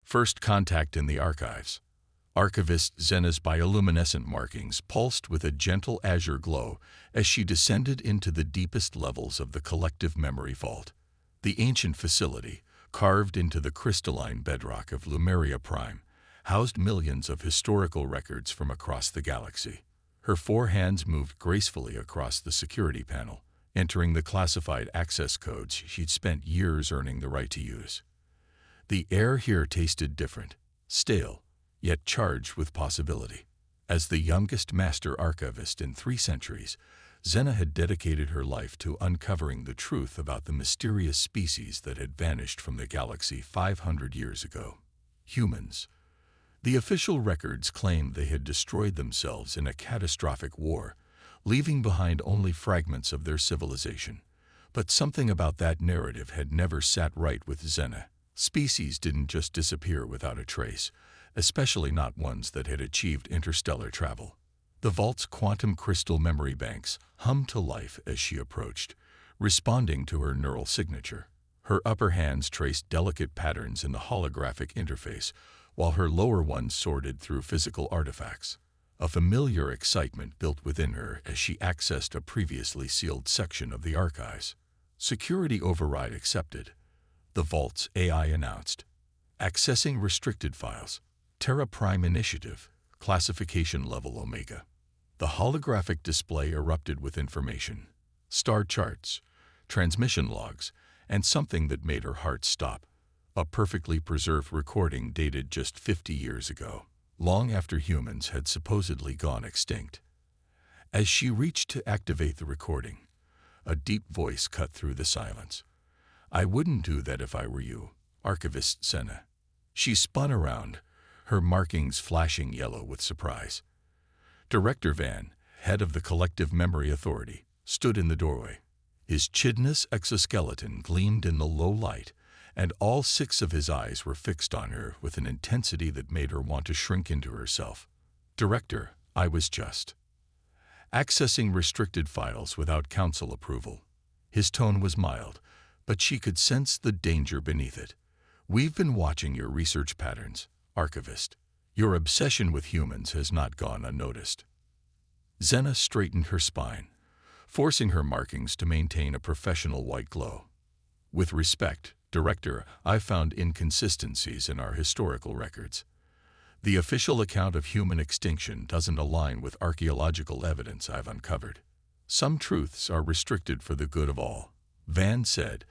First contact in the archives. Archivist Zena's bioluminescent markings pulsed with a gentle azure glow as she descended into the deepest levels of the collective memory vault. The ancient facility, carved into the crystalline bedrock of Lumeria Prime, housed millions of historical records from across the galaxy. Her four hands moved gracefully across the security panel, entering the classified access codes she'd spent years earning the right to use. The air here tasted different, stale, yet charged with possibility. As the youngest master archivist in 3 centuries, Zena had dedicated her life to uncovering the truth about the mysterious species that had vanished from the galaxy 500 years ago. Humans. The official records claimed they had destroyed themselves in a catastrophic war, leaving behind only fragments of their civilization. But something about that narrative had never sat right with Zena. Species didn't just disappear without a trace, especially not ones that had achieved interstellar travel. The vault's quantum crystal memory banks hummed to life as she approached, responding to her neural signature. Her upper hands traced delicate patterns in the holographic interface, while her lower ones sorted through physical artifacts. A familiar excitement built within her as she accessed a previously sealed section of the archives. Security override accepted, the vault's AI announced. Accessing restricted files. Terra Prime Initiative, classification level Omega. The holographic display erupted with information. Star charts, transmission logs, and something that made her heart stop. A perfectly preserved recording dated just 50 years ago, long after humans had supposedly gone extinct. As she reached to activate the recording, a deep voice cut through the silence. "I wouldn't do that if I were you, Archivist Zena." She spun around, her markings flashing yellow with surprise. Director Van, head of the Collective Memory Authority, stood in the doorway. His chitinous exoskeleton gleamed in the low light, and all 6 of his eyes were fixed on her with an intensity that made her want to shrink into herself. "Director, I was just accessing restricted files without council approval." His tone was mild, but she could sense the danger beneath it. "We've been watching your research patterns, Archivist. Your obsession with humans has not gone unnoticed." Zena straightened her spine, forcing her markings to maintain a professional white glow. "With respect, Director, I've found inconsistencies in our historical records. The official account of human extinction doesn't align with archaeological evidence I've uncovered. Some truths are restricted for the good of all," Van said,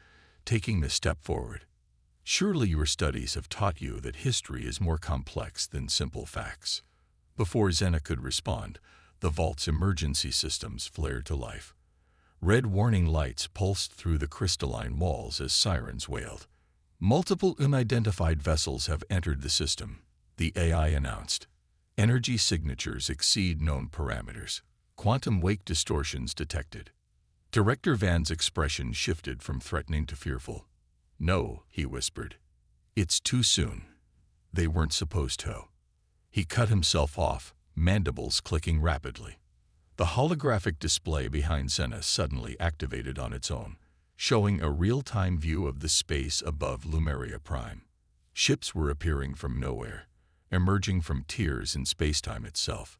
taking a step forward. "Surely your studies have taught you that history is more complex than simple facts." Before Zena could respond, the vault's emergency systems flared to life. Red warning lights pulsed through the crystalline walls as sirens wailed. "Multiple unidentified vessels have entered the system," the AI announced. "Energy signatures exceed known parameters. Quantum wake distortions detected." Director Van's expression shifted from threatening to fearful. "No," he whispered. "It's too soon. They weren't supposed to." He cut himself off, mandibles clicking rapidly. The holographic display behind Zena suddenly activated on its own, showing a real-time view of the space above Lumeria Prime. Ships were appearing from nowhere, emerging from tiers in spacetime itself.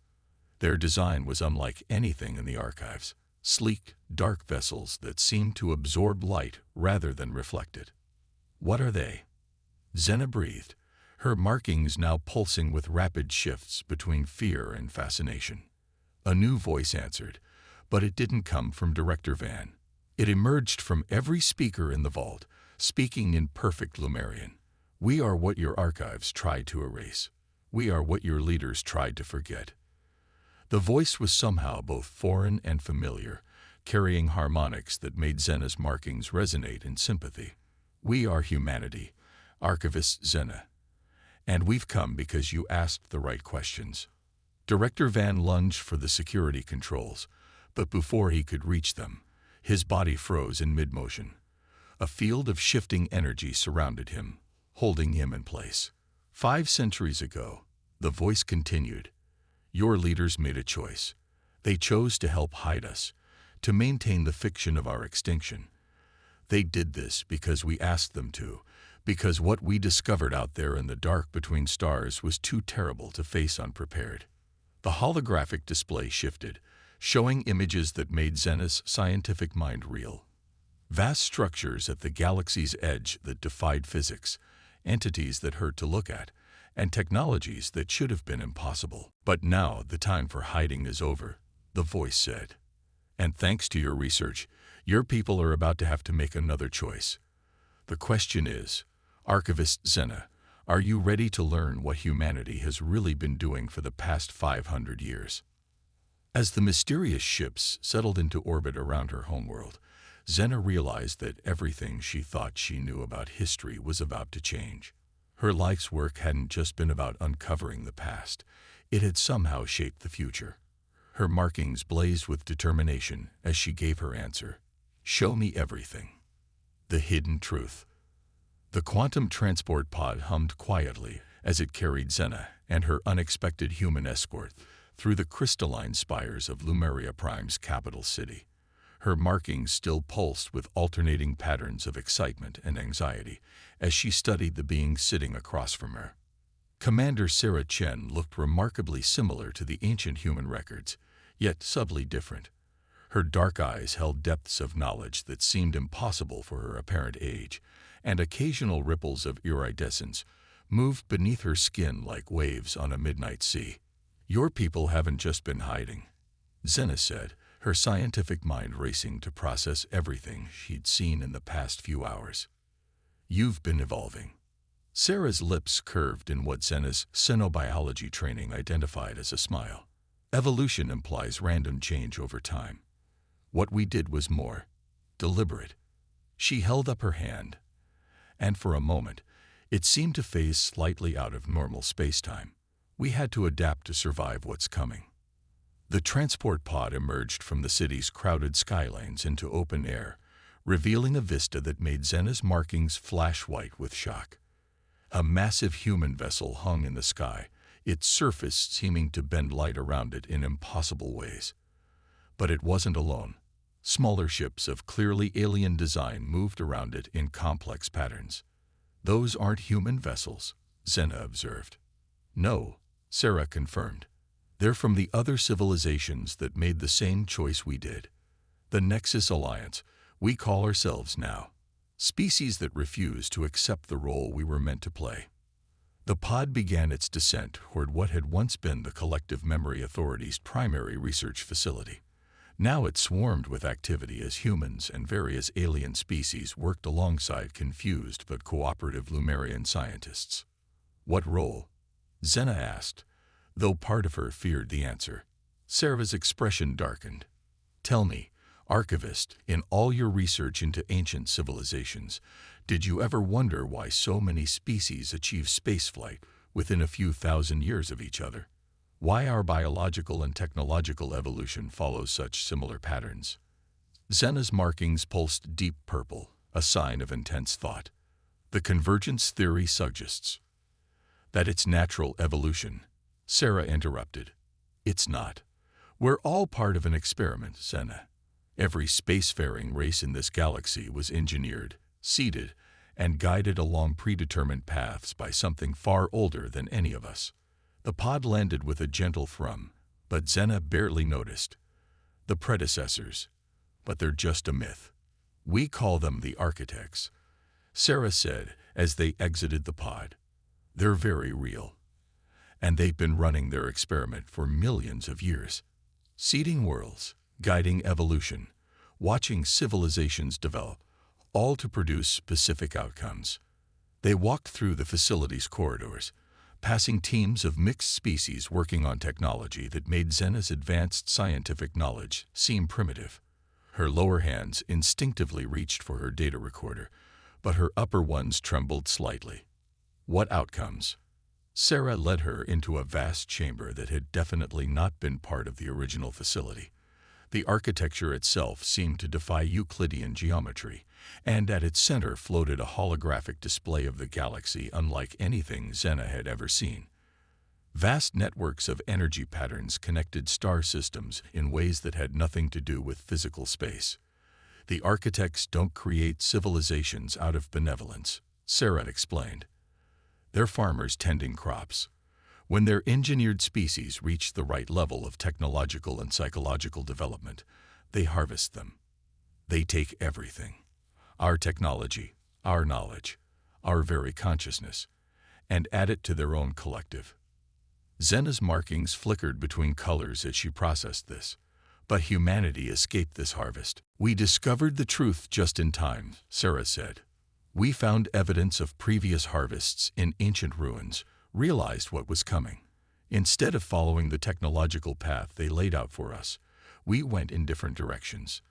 Their design was unlike anything in the archives. Sleek, dark vessels that seemed to absorb light rather than reflect it. "What are they?" Zena breathed, her markings now pulsing with rapid shifts between fear and fascination. A new voice answered, but it didn't come from Director Van. It emerged from every speaker in the vault, speaking in perfect Lumerian. "We are what your archives tried to erase. We are what your leaders tried to forget." The voice was somehow both foreign and familiar, carrying harmonics that made Zena's markings resonate in sympathy. "We are humanity, Archivist Zena. And we've come because you asked the right questions." Director Van lunged for the security controls, but before he could reach them, his body froze in mid-motion. A field of shifting energy surrounded him, holding him in place. 5 centuries ago, the voice continued, "Your leaders made a choice. They chose to help hide us, to maintain the fiction of our extinction. They did this because we asked them to, because what we discovered out there in the dark between stars was too terrible to face unprepared. The holographic display shifted, showing images that made Zena's scientific mind reel. Vast structures at the galaxy's edge that defied physics, entities that hurt to look at, and technologies that should have been impossible. But now the time for hiding is over, the voice said. And thanks to your research, your people are about to have to make another choice. The question is, Archivist Zena, are you ready to learn what humanity has really been doing for the past 500 years? As the mysterious ships settled into orbit around her homeworld, Zena realized that everything she thought she knew about history was about to change. Her life's work hadn't just been about uncovering the past, it had somehow shaped the future. Her markings blazed with determination as she gave her answer. Show me everything. The hidden truth. The quantum transport pod hummed quietly as it carried Zena and her unexpected human escort through the crystalline spires of Lumeria Prime's capital city. Her markings still pulsed with alternating patterns of excitement and anxiety as she studied the being sitting across from her. Commander Sarah Chen looked remarkably similar to the ancient human records, yet subtly different. Her dark eyes held depths of knowledge that seemed impossible for her apparent age, and occasional ripples of iridescence moved beneath her skin like waves on a midnight sea. Your people haven't just been hiding, Zena said, her scientific mind racing to process everything she'd seen in the past few hours. You've been evolving. Sarah's lips curved in what Zena's xenobiology training identified as a smile. Evolution implies random change over time. What we did was more deliberate. She held up her hand, and for a moment, it seemed to phase slightly out of normal space-time. We had to adapt to survive what's coming. The transport pod emerged from the city's crowded skylanes into open air, revealing a vista that made Zena's markings flash white with shock. A massive human vessel hung in the sky, its surface seeming to bend light around it in impossible ways. But it wasn't alone. Smaller ships of clearly alien design moved around it in complex patterns. Those aren't human vessels, Zena observed. No, Sarah confirmed. They're from the other civilizations that made the same choice we did. The Nexus Alliance, we call ourselves now. Species that refuse to accept the role we were meant to play. The pod began its descent toward what had once been the Collective Memory Authority's primary research facility. Now it swarmed with activity as humans and various alien species worked alongside confused but cooperative Lumerian scientists. What role? Zena asked, though part of her feared the answer. Sarah's expression darkened. Tell me, Archivist, in all your research into ancient civilizations, did you ever wonder why so many species achieve spaceflight within a few thousand years of each other? Why our biological and technological evolution follows such similar patterns? Zena's markings pulsed deep purple, a sign of intense thought. The convergence theory suggests that it's natural evolution. Sarah interrupted. It's not. We're all part of an experiment, Zena. Every spacefaring race in this galaxy was engineered, seeded, and guided along predetermined paths by something far older than any of us. The pod landed with a gentle thrum, but Zena barely noticed. The predecessors. But they're just a myth. We call them the architects, Sarah said as they exited the pod. They're very real. And they've been running their experiment for millions of years. Seeding worlds, guiding evolution, watching civilizations develop, all to produce specific outcomes. They walked through the facility's corridors, passing teams of mixed species working on technology that made Zena's advanced scientific knowledge seem primitive. Her lower hands instinctively reached for her data recorder, but her upper ones trembled slightly. What outcomes? Sarah led her into a vast chamber that had definitely not been part of the original facility. The architecture itself seemed to defy Euclidean geometry, and at its center floated a holographic display of the galaxy unlike anything Zena had ever seen. Vast networks of energy patterns connected star systems in ways that had nothing to do with physical space. The architects don't create civilizations out of benevolence, Sarah explained. They're farmers tending crops. When their engineered species reach the right level of technological and psychological development, they harvest them. They take everything. Our technology, our knowledge, our very consciousness, and add it to their own collective. Zena's markings flickered between colors as she processed this. But humanity escaped this harvest. We discovered the truth just in time, Sarah said. We found evidence of previous harvests in ancient ruins, realized what was coming. Instead of following the technological path they laid out for us, we went in different directions.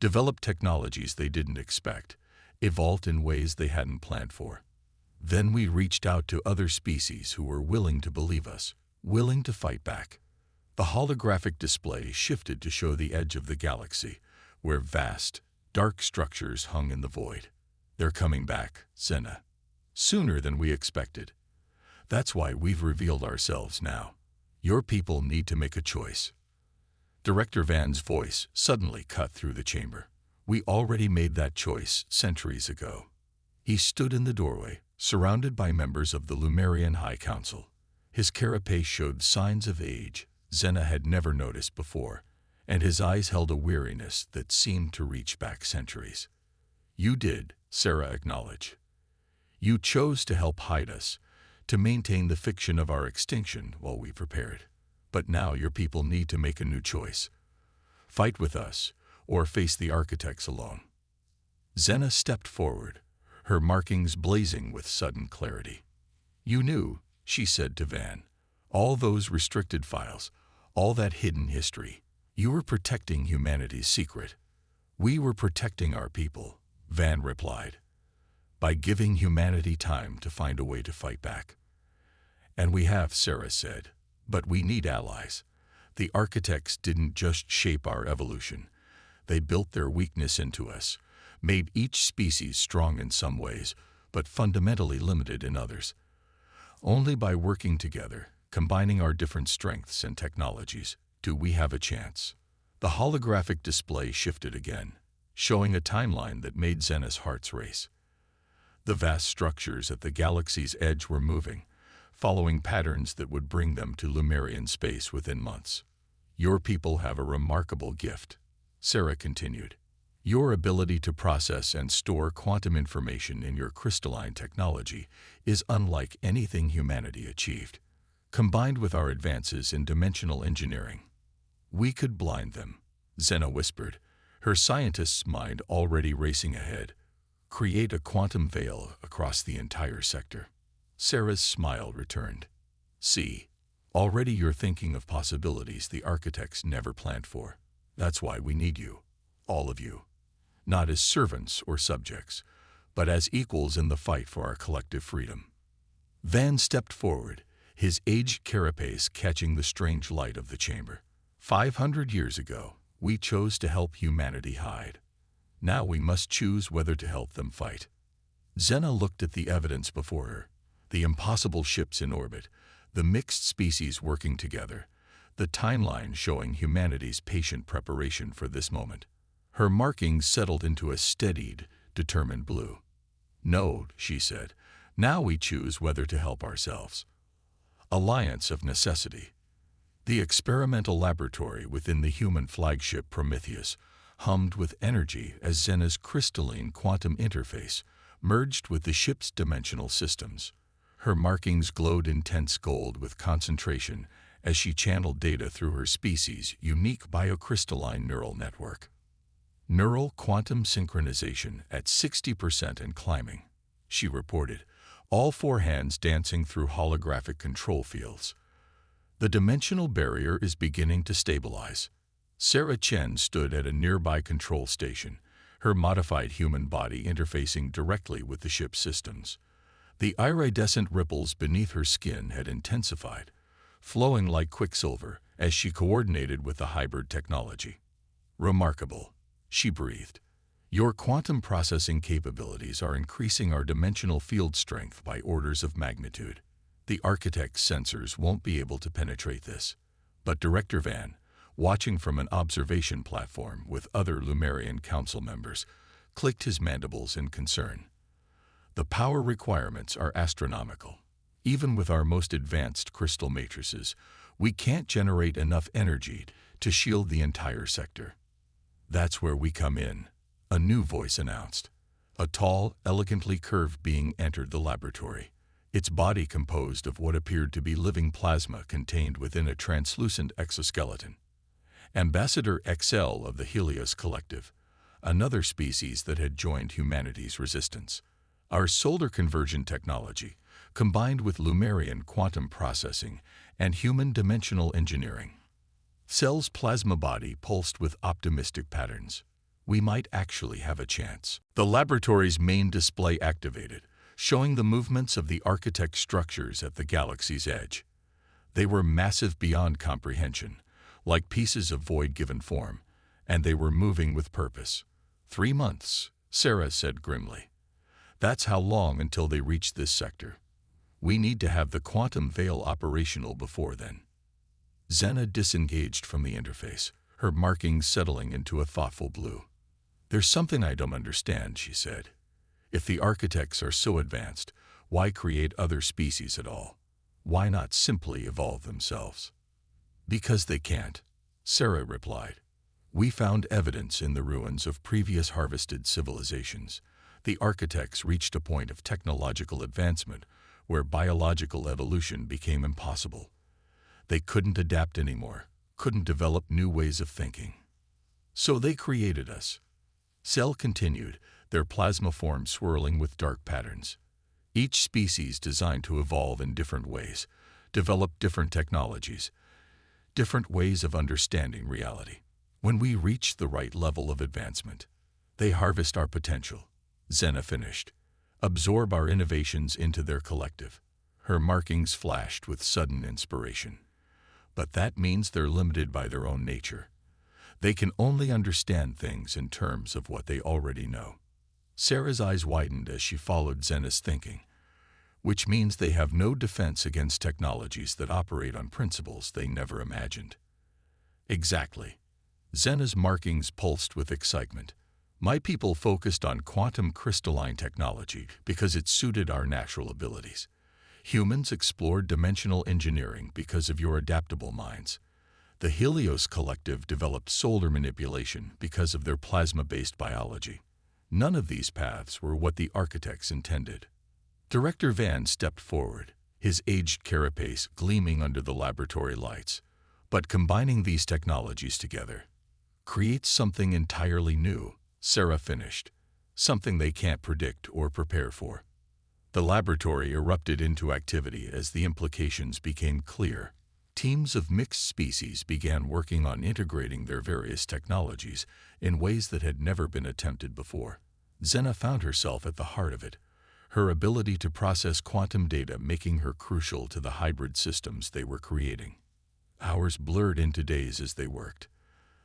Developed technologies they didn't expect, evolved in ways they hadn't planned for. Then we reached out to other species who were willing to believe us, willing to fight back. The holographic display shifted to show the edge of the galaxy, where vast, dark structures hung in the void. They're coming back, Zena. Sooner than we expected. That's why we've revealed ourselves now. Your people need to make a choice. Director Van's voice suddenly cut through the chamber. We already made that choice centuries ago. He stood in the doorway, surrounded by members of the Lumerian High Council. His carapace showed signs of age Zena had never noticed before, and his eyes held a weariness that seemed to reach back centuries. You did, Sarah acknowledged. You chose to help hide us, to maintain the fiction of our extinction while we prepared. But now your people need to make a new choice. Fight with us, or face the architects alone. Zena stepped forward, her markings blazing with sudden clarity. You knew, she said to Van, all those restricted files, all that hidden history. You were protecting humanity's secret. We were protecting our people, Van replied, by giving humanity time to find a way to fight back. And we have, Sarah said, but we need allies. The architects didn't just shape our evolution. They built their weakness into us, made each species strong in some ways, but fundamentally limited in others. Only by working together, combining our different strengths and technologies, do we have a chance. The holographic display shifted again, showing a timeline that made Zena's heart race. The vast structures at the galaxy's edge were moving, following patterns that would bring them to Lumerian space within months. Your people have a remarkable gift, Sarah continued. Your ability to process and store quantum information in your crystalline technology is unlike anything humanity achieved. Combined with our advances in dimensional engineering, we could blind them, Zena whispered, her scientist's mind already racing ahead. Create a quantum veil across the entire sector. Sarah's smile returned. See, already you're thinking of possibilities the architects never planned for. That's why we need you, all of you. Not as servants or subjects, but as equals in the fight for our collective freedom. Van stepped forward, his aged carapace catching the strange light of the chamber. 500 years ago, we chose to help humanity hide. Now we must choose whether to help them fight. Zena looked at the evidence before her, the impossible ships in orbit, the mixed species working together, the timeline showing humanity's patient preparation for this moment. Her markings settled into a steadied, determined blue. No, she said, now we choose whether to help ourselves. Alliance of necessity. The experimental laboratory within the human flagship Prometheus hummed with energy as Zena's crystalline quantum interface merged with the ship's dimensional systems. Her markings glowed intense gold with concentration as she channeled data through her species' unique biocrystalline neural network. Neural quantum synchronization at 60% and climbing, she reported, all four hands dancing through holographic control fields. The dimensional barrier is beginning to stabilize. Sarah Chen stood at a nearby control station, her modified human body interfacing directly with the ship's systems. The iridescent ripples beneath her skin had intensified, flowing like quicksilver as she coordinated with the hybrid technology. Remarkable, she breathed. Your quantum processing capabilities are increasing our dimensional field strength by orders of magnitude. The architect's sensors won't be able to penetrate this. But Director Van, watching from an observation platform with other Lumerian council members, clicked his mandibles in concern. The power requirements are astronomical. Even with our most advanced crystal matrices, we can't generate enough energy to shield the entire sector. That's where we come in, a new voice announced. A tall, elegantly curved being entered the laboratory, its body composed of what appeared to be living plasma contained within a translucent exoskeleton. Ambassador XL of the Helios Collective, another species that had joined humanity's resistance. Our solar conversion technology, combined with Lumerian quantum processing and human dimensional engineering. Cell's plasma body pulsed with optimistic patterns. We might actually have a chance. The laboratory's main display activated, showing the movements of the architect structures at the galaxy's edge. They were massive beyond comprehension, like pieces of void given form, and they were moving with purpose. 3 months, Sarah said grimly. That's how long until they reach this sector. We need to have the quantum veil operational before then. Xena disengaged from the interface, her markings settling into a thoughtful blue. There's something I don't understand, she said. If the architects are so advanced, why create other species at all? Why not simply evolve themselves? Because they can't, Sarah replied. We found evidence in the ruins of previous harvested civilizations. The architects reached a point of technological advancement where biological evolution became impossible. They couldn't adapt anymore, couldn't develop new ways of thinking. So they created us. Cell continued, their plasma form swirling with dark patterns. Each species designed to evolve in different ways, develop different technologies, different ways of understanding reality. When we reach the right level of advancement, they harvest our potential, Xena finished, absorb our innovations into their collective. Her markings flashed with sudden inspiration. But that means they're limited by their own nature. They can only understand things in terms of what they already know. Sarah's eyes widened as she followed Xena's thinking, which means they have no defense against technologies that operate on principles they never imagined. Exactly. Xena's markings pulsed with excitement. My people focused on quantum crystalline technology because it suited our natural abilities. Humans explored dimensional engineering because of your adaptable minds. The Helios Collective developed solar manipulation because of their plasma-based biology. None of these paths were what the architects intended. Director Van stepped forward, his aged carapace gleaming under the laboratory lights. But combining these technologies together creates something entirely new, Sarah finished, something they can't predict or prepare for. The laboratory erupted into activity as the implications became clear. Teams of mixed species began working on integrating their various technologies in ways that had never been attempted before. Xena found herself at the heart of it, her ability to process quantum data making her crucial to the hybrid systems they were creating. Hours blurred into days as they worked.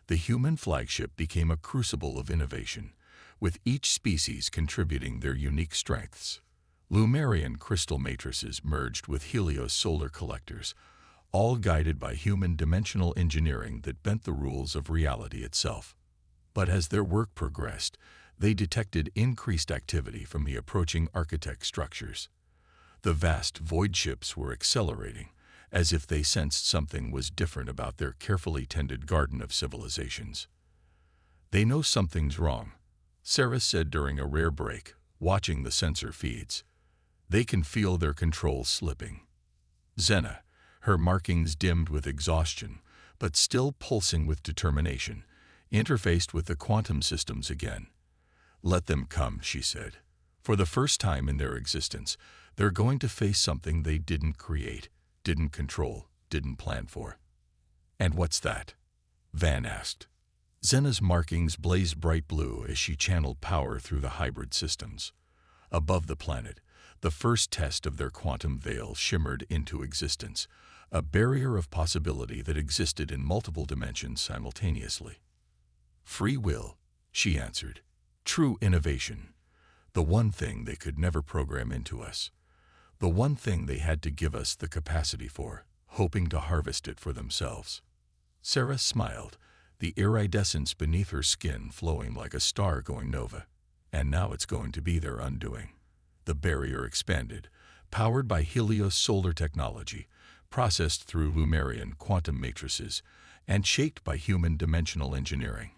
The human flagship became a crucible of innovation, with each species contributing their unique strengths. Lumerian crystal matrices merged with Helios solar collectors, all guided by human dimensional engineering that bent the rules of reality itself. But as their work progressed, they detected increased activity from the approaching architect structures. The vast void ships were accelerating, as if they sensed something was different about their carefully tended garden of civilizations. They know something's wrong, Sarah said during a rare break, watching the sensor feeds. They can feel their control slipping. Xena, her markings dimmed with exhaustion, but still pulsing with determination, interfaced with the quantum systems again. Let them come, she said. For the first time in their existence, they're going to face something they didn't create, didn't control, didn't plan for. And what's that? Van asked. Xena's markings blazed bright blue as she channeled power through the hybrid systems. Above the planet, the first test of their quantum veil shimmered into existence, a barrier of possibility that existed in multiple dimensions simultaneously. Free will, she answered. True innovation. The one thing they could never program into us. The one thing they had to give us the capacity for, hoping to harvest it for themselves. Sarah smiled, the iridescence beneath her skin flowing like a star going nova. And now it's going to be their undoing. The barrier expanded, powered by Helios solar technology, processed through Lumerian quantum matrices, and shaped by human dimensional engineering.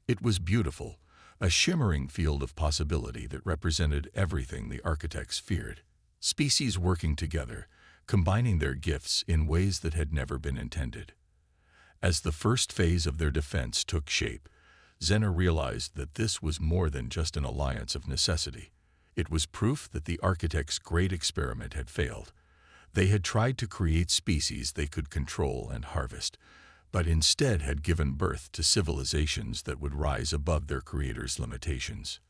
It was beautiful, a shimmering field of possibility that represented everything the architects feared. Species working together, combining their gifts in ways that had never been intended. As the first phase of their defense took shape, Xena realized that this was more than just an alliance of necessity. It was proof that the architects' great experiment had failed. They had tried to create species they could control and harvest, but instead had given birth to civilizations that would rise above their creators' limitations.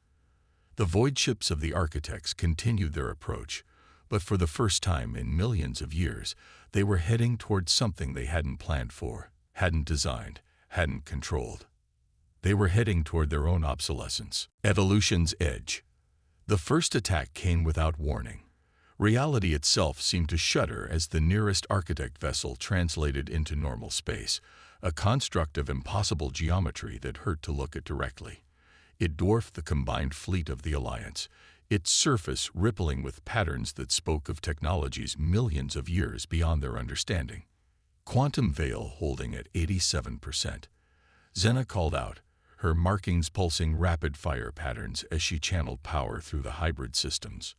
The void ships of the architects continued their approach, but for the first time in millions of years, they were heading towards something they hadn't planned for, hadn't designed, hadn't controlled. They were heading toward their own obsolescence, evolution's edge. The first attack came without warning. Reality itself seemed to shudder as the nearest architect vessel translated into normal space, a construct of impossible geometry that hurt to look at directly. It dwarfed the combined fleet of the Alliance, its surface rippling with patterns that spoke of technologies millions of years beyond their understanding. Quantum veil holding at 87%. Xena called out, her markings pulsing rapid-fire patterns as she channeled power through the hybrid systems.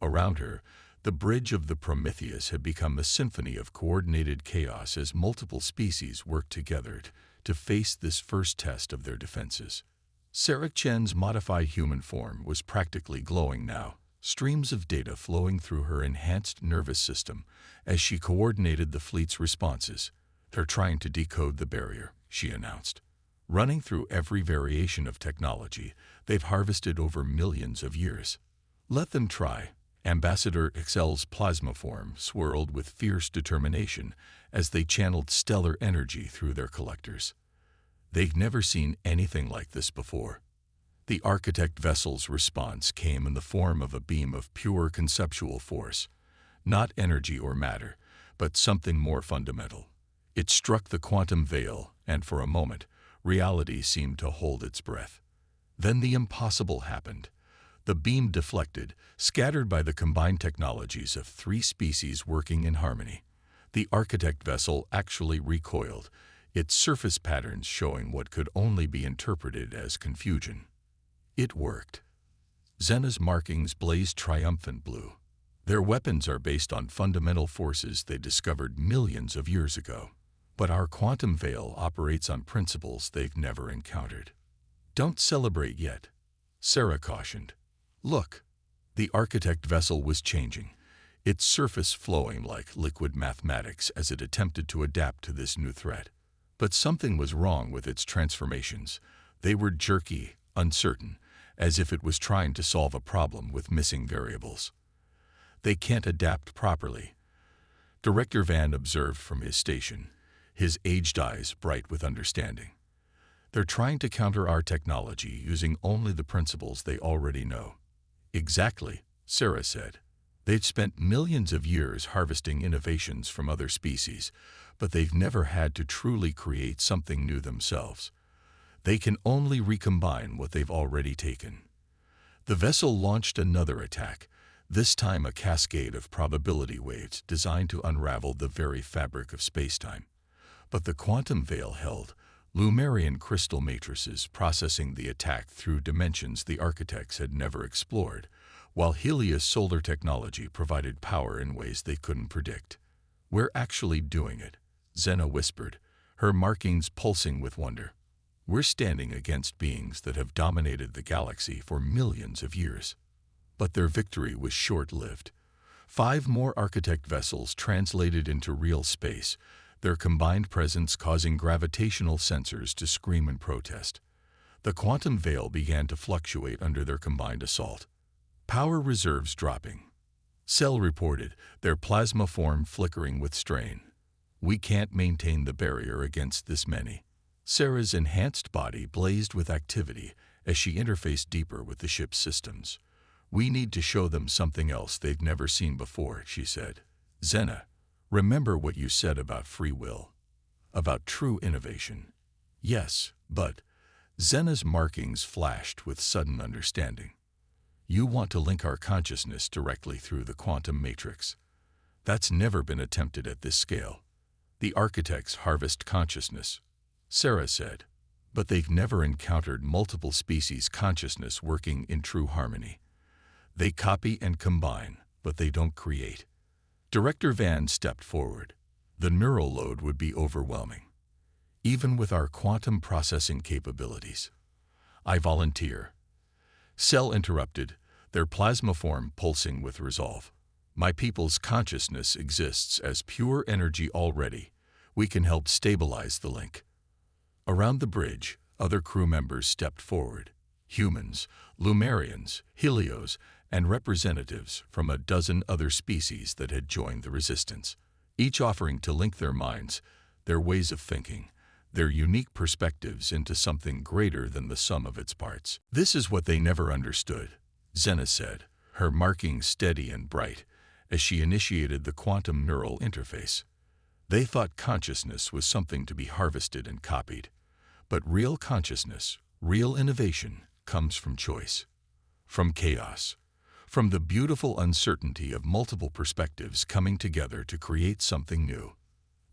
Around her, the bridge of the Prometheus had become a symphony of coordinated chaos as multiple species worked together to face this first test of their defenses. Sarah Chen's modified human form was practically glowing now, streams of data flowing through her enhanced nervous system as she coordinated the fleet's responses. "They're trying to decode the barrier," she announced. Running through every variation of technology they've harvested over millions of years. "Let them try." Ambassador Excel's plasma form swirled with fierce determination as they channeled stellar energy through their collectors. They'd never seen anything like this before. The architect vessel's response came in the form of a beam of pure conceptual force, not energy or matter, but something more fundamental. It struck the quantum veil, and for a moment, reality seemed to hold its breath. Then the impossible happened. The beam deflected, scattered by the combined technologies of three species working in harmony. The architect vessel actually recoiled, its surface patterns showing what could only be interpreted as confusion. It worked. Xena's markings blazed triumphant blue. Their weapons are based on fundamental forces they discovered millions of years ago. But our quantum veil operates on principles they've never encountered. "Don't celebrate yet," Sarah cautioned. "Look." The architect vessel was changing, its surface flowing like liquid mathematics as it attempted to adapt to this new threat. But something was wrong with its transformations. They were jerky, uncertain, as if it was trying to solve a problem with missing variables. "They can't adapt properly," Director Van observed from his station, his aged eyes bright with understanding. "They're trying to counter our technology using only the principles they already know." "Exactly," Sarah said. "They've spent millions of years harvesting innovations from other species, but they've never had to truly create something new themselves. They can only recombine what they've already taken." The vessel launched another attack, this time a cascade of probability waves designed to unravel the very fabric of spacetime. But the quantum veil held, Lumerian crystal matrices processing the attack through dimensions the architects had never explored, while Helios solar technology provided power in ways they couldn't predict. "We're actually doing it," Xena whispered, her markings pulsing with wonder. "We're standing against beings that have dominated the galaxy for millions of years." But their victory was short-lived. 5 more architect vessels translated into real space, their combined presence causing gravitational sensors to scream in protest. The quantum veil began to fluctuate under their combined assault. Power reserves dropping. Cell reported, their plasma form flickering with strain. "We can't maintain the barrier against this many." Sarah's enhanced body blazed with activity as she interfaced deeper with the ship's systems. "We need to show them something else they've never seen before," she said. "Xena, remember what you said about free will, about true innovation." "Yes, but..." Xena's markings flashed with sudden understanding. You want to link our consciousness directly through the quantum matrix. That's never been attempted at this scale. The architects harvest consciousness, Sarah said, but they've never encountered multiple species consciousness working in true harmony. They copy and combine, but they don't create. Director Van stepped forward. The neural load would be overwhelming, even with our quantum processing capabilities. I volunteer. Cell interrupted, their plasma form pulsing with resolve. My people's consciousness exists as pure energy already. We can help stabilize the link. Around the bridge, other crew members stepped forward. Humans, Lumerians, Helios, and representatives from a dozen other species that had joined the resistance, each offering to link their minds, their ways of thinking, their unique perspectives into something greater than the sum of its parts. This is what they never understood, Zena said, her markings steady and bright, as she initiated the quantum neural interface. They thought consciousness was something to be harvested and copied. But real consciousness, real innovation, comes from choice, from chaos, from the beautiful uncertainty of multiple perspectives coming together to create something new.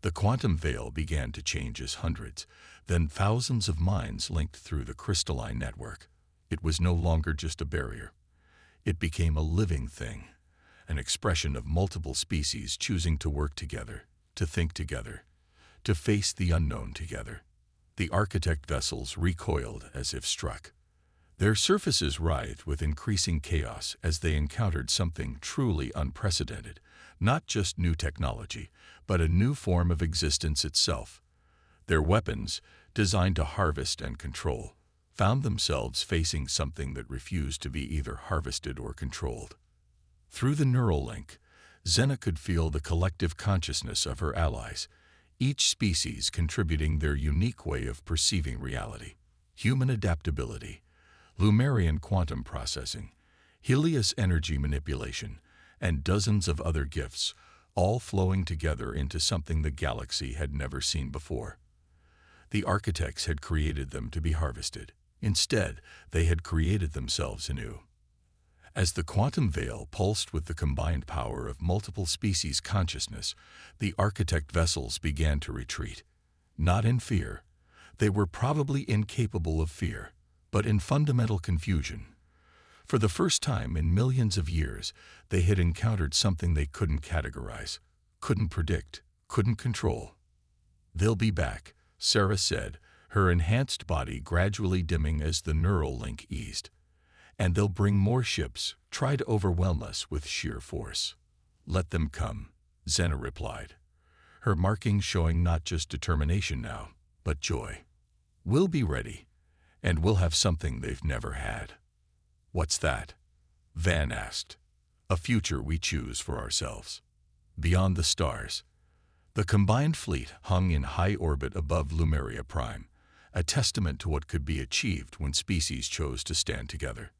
The quantum veil began to change as hundreds, then thousands of minds linked through the crystalline network. It was no longer just a barrier. It became a living thing, an expression of multiple species choosing to work together, to think together, to face the unknown together. The architect vessels recoiled as if struck. Their surfaces writhed with increasing chaos as they encountered something truly unprecedented, not just new technology, but a new form of existence itself. Their weapons, designed to harvest and control, found themselves facing something that refused to be either harvested or controlled. Through the neural link, Zena could feel the collective consciousness of her allies, each species contributing their unique way of perceiving reality. Human adaptability, Lumerian quantum processing, Helios energy manipulation, and dozens of other gifts, all flowing together into something the galaxy had never seen before. The architects had created them to be harvested. Instead, they had created themselves anew. As the quantum veil pulsed with the combined power of multiple species consciousness, the architect vessels began to retreat. Not in fear. They were probably incapable of fear, but in fundamental confusion. For the first time in millions of years, they had encountered something they couldn't categorize, couldn't predict, couldn't control. "They'll be back," Sarah said, her enhanced body gradually dimming as the neural link eased. "And they'll bring more ships, try to overwhelm us with sheer force." "Let them come," Zena replied, her markings showing not just determination now, but joy. "We'll be ready, and we'll have something they've never had." "What's that?" Van asked. "A future we choose for ourselves. Beyond the stars." The combined fleet hung in high orbit above Lumeria Prime, a testament to what could be achieved when species chose to stand together.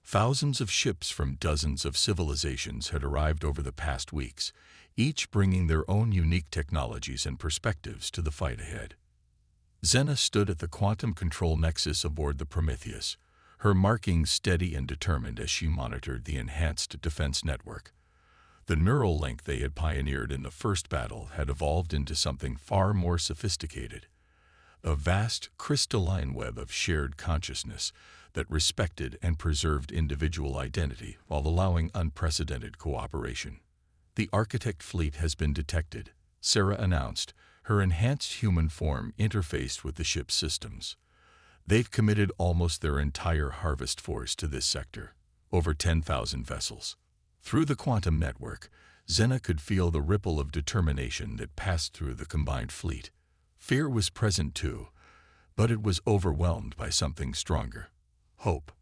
Thousands of ships from dozens of civilizations had arrived over the past weeks, each bringing their own unique technologies and perspectives to the fight ahead. Zena stood at the quantum control nexus aboard the Prometheus, her markings steady and determined as she monitored the enhanced defense network. The neural link they had pioneered in the first battle had evolved into something far more sophisticated, a vast crystalline web of shared consciousness that respected and preserved individual identity while allowing unprecedented cooperation. "The architect fleet has been detected," Sarah announced, her enhanced human form interfaced with the ship's systems. "They've committed almost their entire harvest force to this sector, over 10,000 vessels." Through the quantum network, Zena could feel the ripple of determination that passed through the combined fleet. Fear was present too, but it was overwhelmed by something stronger: hope.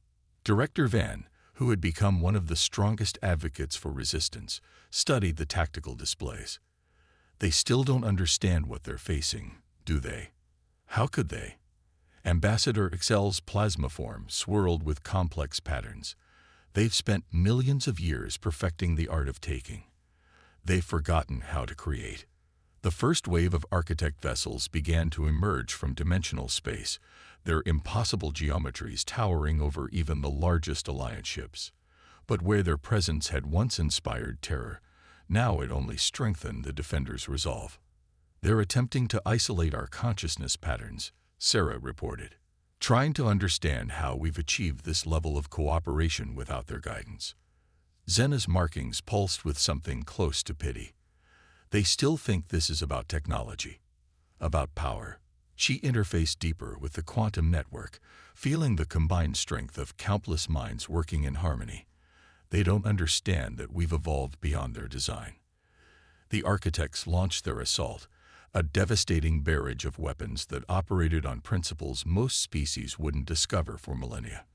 Director Van, who had become one of the strongest advocates for resistance, studied the tactical displays. "They still don't understand what they're facing, do they? How could they?" Ambassador Excel's plasma form swirled with complex patterns. "They've spent millions of years perfecting the art of taking. They've forgotten how to create." The first wave of architect vessels began to emerge from dimensional space, their impossible geometries towering over even the largest alliance ships. But where their presence had once inspired terror, now it only strengthened the defenders' resolve. "They're attempting to isolate our consciousness patterns," Sarah reported, "trying to understand how we've achieved this level of cooperation without their guidance." Zena's markings pulsed with something close to pity. They still think this is about technology, about power. She interfaced deeper with the quantum network, feeling the combined strength of countless minds working in harmony. They don't understand that we've evolved beyond their design. The architects launched their assault, a devastating barrage of weapons that operated on principles most species wouldn't discover for millennia.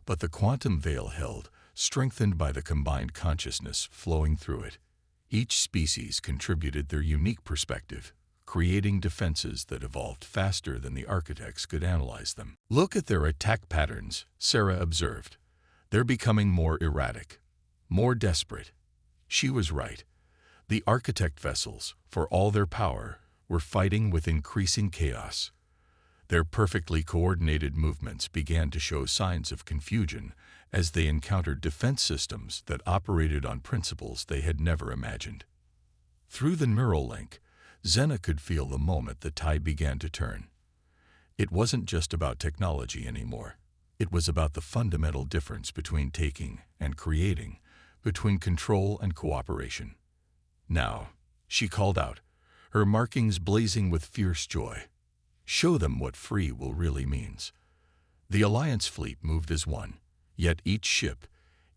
But the quantum veil held, strengthened by the combined consciousness flowing through it. Each species contributed their unique perspective, creating defenses that evolved faster than the architects could analyze them. "Look at their attack patterns," Sarah observed. "They're becoming more erratic, more desperate." She was right. The architect vessels, for all their power, were fighting with increasing chaos. Their perfectly coordinated movements began to show signs of confusion as they encountered defense systems that operated on principles they had never imagined. Through the neural link, Zena could feel the moment the tide began to turn. It wasn't just about technology anymore. It was about the fundamental difference between taking and creating, between control and cooperation. "Now," she called out, her markings blazing with fierce joy. "Show them what free will really means." The Alliance fleet moved as one, yet each ship,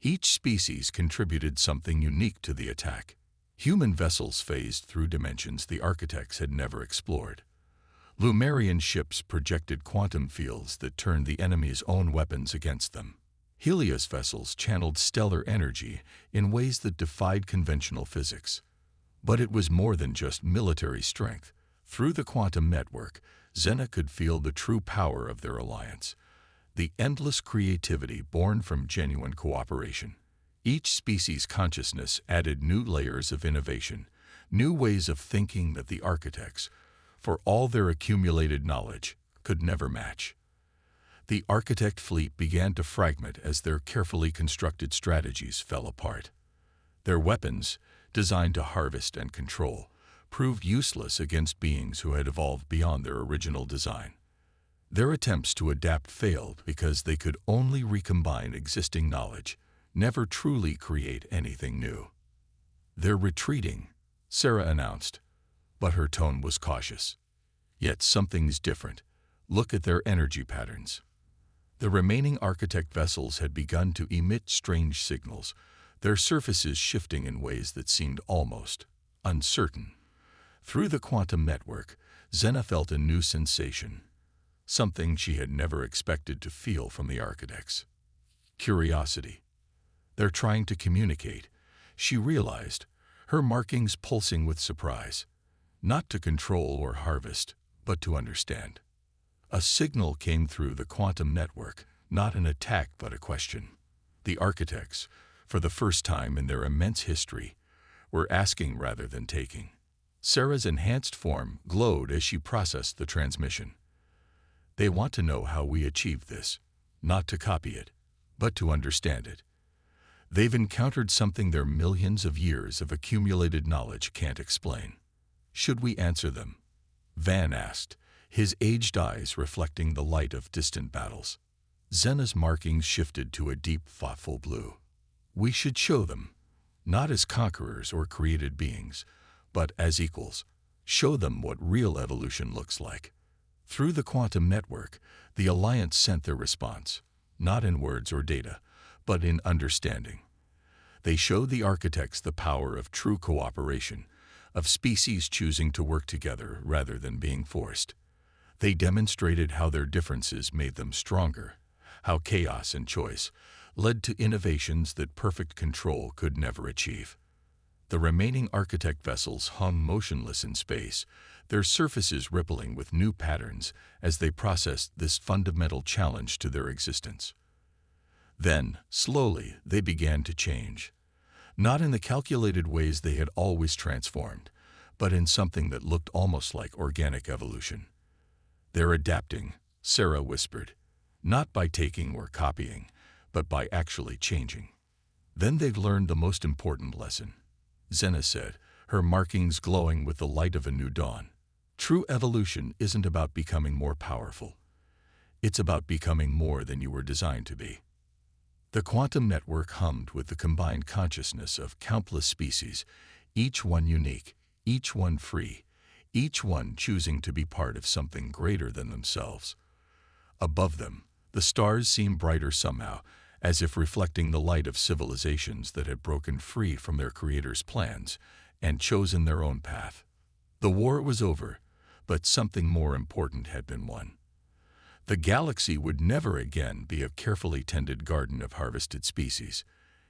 each species contributed something unique to the attack. Human vessels phased through dimensions the architects had never explored. Lumerian ships projected quantum fields that turned the enemy's own weapons against them. Helios vessels channeled stellar energy in ways that defied conventional physics. But it was more than just military strength. Through the quantum network, Zena could feel the true power of their alliance, the endless creativity born from genuine cooperation. Each species' consciousness added new layers of innovation, new ways of thinking that the architects, for all their accumulated knowledge, could never match. The architect fleet began to fragment as their carefully constructed strategies fell apart. Their weapons, designed to harvest and control, proved useless against beings who had evolved beyond their original design. Their attempts to adapt failed because they could only recombine existing knowledge, never truly create anything new. "They're retreating," Sarah announced, but her tone was cautious. "Yet something's different. Look at their energy patterns." The remaining architect vessels had begun to emit strange signals, their surfaces shifting in ways that seemed almost uncertain. Through the quantum network, Zena felt a new sensation, something she had never expected to feel from the architects. Curiosity. "They're trying to communicate," she realized, her markings pulsing with surprise. Not to control or harvest, but to understand. A signal came through the quantum network, not an attack but a question. The architects, for the first time in their immense history, were asking rather than taking. Sarah's enhanced form glowed as she processed the transmission. "They want to know how we achieved this, not to copy it, but to understand it. They've encountered something their millions of years of accumulated knowledge can't explain." "Should we answer them?" Van asked, his aged eyes reflecting the light of distant battles. Zena's markings shifted to a deep, thoughtful blue. "We should show them, not as conquerors or created beings, but as equals. Show them what real evolution looks like." Through the quantum network, the Alliance sent their response, not in words or data, but in understanding. They showed the architects the power of true cooperation, of species choosing to work together rather than being forced. They demonstrated how their differences made them stronger, how chaos and choice led to innovations that perfect control could never achieve. The remaining architect vessels hung motionless in space, their surfaces rippling with new patterns as they processed this fundamental challenge to their existence. Then, slowly, they began to change. Not in the calculated ways they had always transformed, but in something that looked almost like organic evolution. "They're adapting," Sarah whispered, "not by taking or copying, but by actually changing." Then they've learned the most important lesson, Zena said, her markings glowing with the light of a new dawn. True evolution isn't about becoming more powerful. It's about becoming more than you were designed to be. The quantum network hummed with the combined consciousness of countless species, each one unique, each one free, each one choosing to be part of something greater than themselves. Above them, the stars seemed brighter somehow, as if reflecting the light of civilizations that had broken free from their creator's plans and chosen their own path. The war was over, but something more important had been won. The galaxy would never again be a carefully tended garden of harvested species.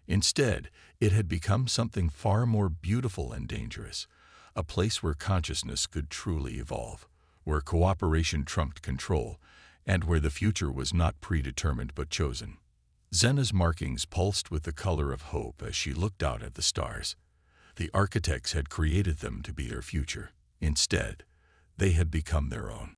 Instead, it had become something far more beautiful and dangerous, a place where consciousness could truly evolve, where cooperation trumped control, and where the future was not predetermined but chosen. Zena's markings pulsed with the color of hope as she looked out at the stars. The architects had created them to be their future. Instead, they had become their own.